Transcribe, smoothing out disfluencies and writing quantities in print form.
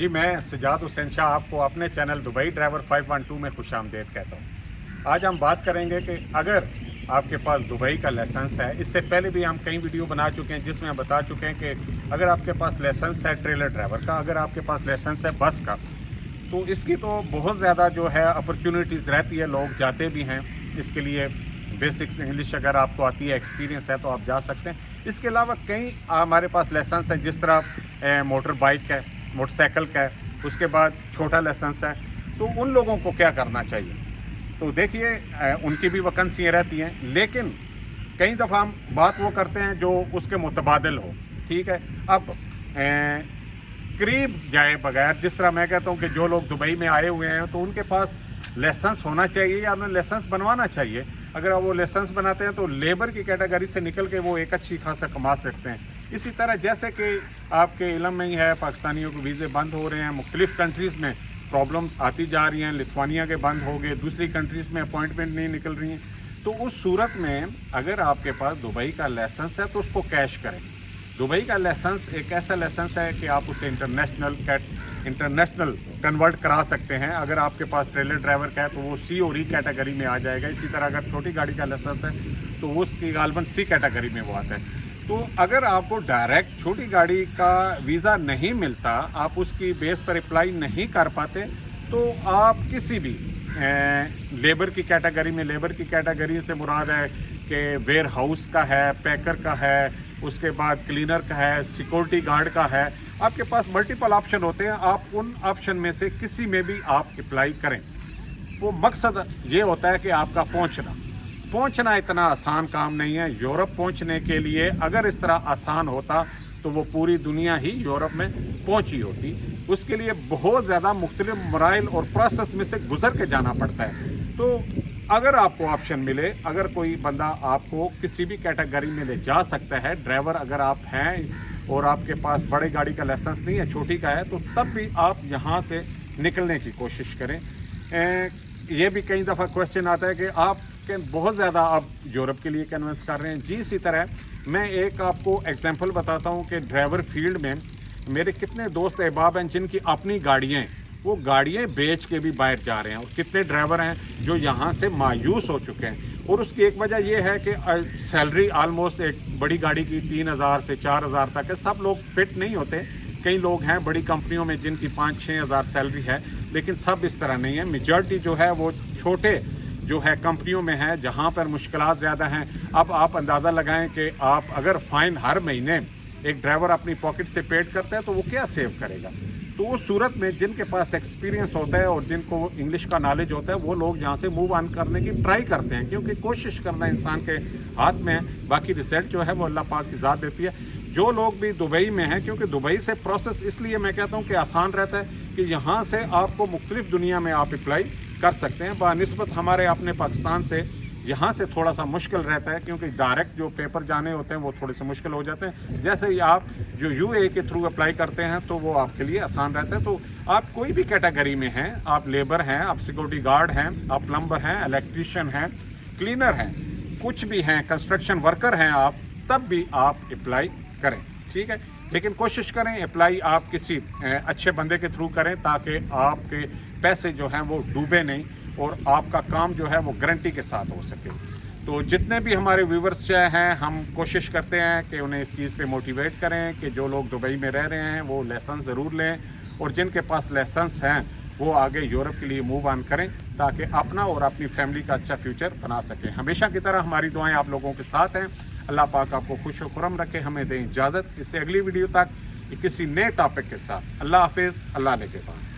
जी, मैं सजाद हुसैन शाह आपको अपने चैनल दुबई ड्राइवर 512 में खुशामदीद कहता हूँ। आज हम बात करेंगे कि अगर आपके पास दुबई का लाइसेंस है, इससे पहले भी हम कई वीडियो बना चुके हैं जिसमें हम बता चुके हैं कि अगर आपके पास लाइसेंस है ट्रेलर ड्राइवर का, अगर आपके पास लाइसेंस है बस का, तो इसकी तो बहुत ज़्यादा जो है अपॉर्चुनिटीज़ रहती है, लोग जाते भी हैं इसके लिए। बेसिक्स इंग्लिश अगर आपको आती है, एक्सपीरियंस है, तो आप जा सकते हैं। इसके अलावा कई हमारे पास लाइसेंस है, जिस तरह मोटर बाइक है, मोटरसाइकिल का है, उसके बाद छोटा लाइसेंस है। तो उन लोगों को क्या करना चाहिए? तो देखिए, उनकी भी वैकेंसियाँ रहती हैं, लेकिन कई दफ़ा हम बात वो करते हैं जो उसके मुतबादिल हो। ठीक है, अब करीब जाए बगैर, जिस तरह मैं कहता हूँ कि जो लोग दुबई में आए हुए हैं तो उनके पास लाइसेंस होना चाहिए या उन्हें लाइसेंस बनवाना चाहिए। अगर वो लाइसेंस बनाते हैं तो लेबर की कैटेगरी से निकल के वो एक अच्छी खासा कमा सकते हैं। इसी तरह जैसे कि आपके इल्म में ही है, पाकिस्तानियों के वीज़े बंद हो रहे हैं, मुख्तलिफ़ कंट्रीज़ में प्रॉब्लम्स आती जा रही हैं, लिथुआनिया के बंद हो गए, दूसरी कंट्रीज़ में अपॉइंटमेंट नहीं निकल रही हैं। तो उस सूरत में अगर आपके पास दुबई का लाइसेंस है तो उसको कैश करें। दुबई का लाइसेंस एक ऐसा लाइसेंस है कि आप उसे इंटरनेशनल कन्वर्ट करा सकते हैं। अगर आपके पास ट्रेलर ड्राइवर का है तो वो सी और ई कैटेगरी में आ जाएगा। इसी तरह अगर छोटी गाड़ी का लाइसेंस है तो वो उसकी गालबन सी कैटेगरी में वो आता है। तो अगर आपको डायरेक्ट छोटी गाड़ी का वीज़ा नहीं मिलता, आप उसकी बेस पर अप्लाई नहीं कर पाते, तो आप किसी भी लेबर की कैटेगरी में, लेबर की कैटेगरी से मुराद है कि वेयर हाउस का है, पैकर का है, उसके बाद क्लीनर का है, सिक्योरिटी गार्ड का है। आपके पास मल्टीपल ऑप्शन होते हैं, आप उन ऑप्शन में से किसी में भी आप अप्लाई करें। वो मकसद ये होता है कि आपका पहुंचना इतना आसान काम नहीं है। यूरोप पहुंचने के लिए अगर इस तरह आसान होता तो वो पूरी दुनिया ही यूरोप में पहुंची होती। उसके लिए बहुत ज़्यादा मुख्तलिफ मराइल और प्रोसेस में से गुजर के जाना पड़ता है। तो अगर आपको ऑप्शन मिले, अगर कोई बंदा आपको किसी भी कैटेगरी में ले जा सकता है, ड्राइवर अगर आप हैं और आपके पास बड़ी गाड़ी का लाइसेंस नहीं है, छोटी का है, तो तब भी आप यहाँ से निकलने की कोशिश करें। ये भी कई दफ़ा क्वेश्चन आता है कि आप बहुत ज़्यादा आप यूरोप के लिए कन्विंस कर रहे हैं। जी, इसी तरह मैं एक आपको एग्जांपल बताता हूँ कि ड्राइवर फील्ड में मेरे कितने दोस्त अहबाब हैं जिनकी अपनी गाड़ियाँ हैं, वो गाड़ियाँ बेच के भी बाहर जा रहे हैं, और कितने ड्राइवर हैं जो यहाँ से मायूस हो चुके हैं। और उसकी एक वजह यह है कि सैलरी आलमोस्ट एक बड़ी गाड़ी की 3,000 से 4,000 तक है। सब लोग फिट नहीं होते। कई लोग हैं बड़ी कंपनियों में जिनकी 5-6 हज़ार सैलरी है, लेकिन सब इस तरह नहीं है। मेजॉरिटी जो है वो छोटे जो है कंपनियों में है, जहाँ पर मुश्किलात ज़्यादा हैं। अब आप अंदाज़ा लगाएं कि आप अगर फ़ाइन हर महीने एक ड्राइवर अपनी पॉकेट से पेड करता है तो वो क्या सेव करेगा? तो उस सूरत में जिनके पास एक्सपीरियंस होता है और जिनको इंग्लिश का नॉलेज होता है, वो लोग यहाँ से मूव ऑन करने की ट्राई करते हैं, क्योंकि कोशिश करना इंसान के हाथ में है। बाकी रिजल्ट जो है वो अल्लाह पाक की ज़ात देती है। जो लोग भी दुबई में हैं, क्योंकि दुबई से प्रोसेस इसलिए मैं कहता हूँ कि आसान रहता है कि यहाँ से आपको मुख्तलिफ दुनिया में आप अप्लाई कर सकते हैं। बानिस्बत हमारे अपने पाकिस्तान से यहाँ से थोड़ा सा मुश्किल रहता है, क्योंकि डायरेक्ट जो पेपर जाने होते हैं वो थोड़े से मुश्किल हो जाते हैं। जैसे ही आप जो यूए के थ्रू अप्लाई करते हैं तो वो आपके लिए आसान रहता है। तो आप कोई भी कैटेगरी में हैं, आप लेबर हैं, आप सिक्योरिटी गार्ड हैं, आप प्लम्बर हैं, इलेक्ट्रीशियन हैं, क्लीनर हैं, कुछ भी हैं, कंस्ट्रक्शन वर्कर हैं, आप तब भी आप अप्लाई करें। ठीक है, लेकिन कोशिश करें अप्लाई आप किसी अच्छे बंदे के थ्रू करें, ताकि आपके पैसे जो हैं वो डूबे नहीं और आपका काम जो है वो गारंटी के साथ हो सके। तो जितने भी हमारे व्यूवर्स हैं, हम कोशिश करते हैं कि उन्हें इस चीज़ पे मोटिवेट करें कि जो लोग दुबई में रह रहे हैं वो लाइसेंस ज़रूर लें, और जिनके पास लाइसेंस हैं वो आगे यूरोप के लिए मूव ऑन करें, ताकि अपना और अपनी फैमिली का अच्छा फ्यूचर बना सकें। हमेशा की तरह हमारी दुआएं आप लोगों के साथ हैं। अल्लाह पाक आपको खुश और खुरम रखे। हमें दें इजाज़त, इससे अगली वीडियो तक किसी नए टॉपिक के साथ। अल्लाह हाफिज़, अल्लाह ने के बाद।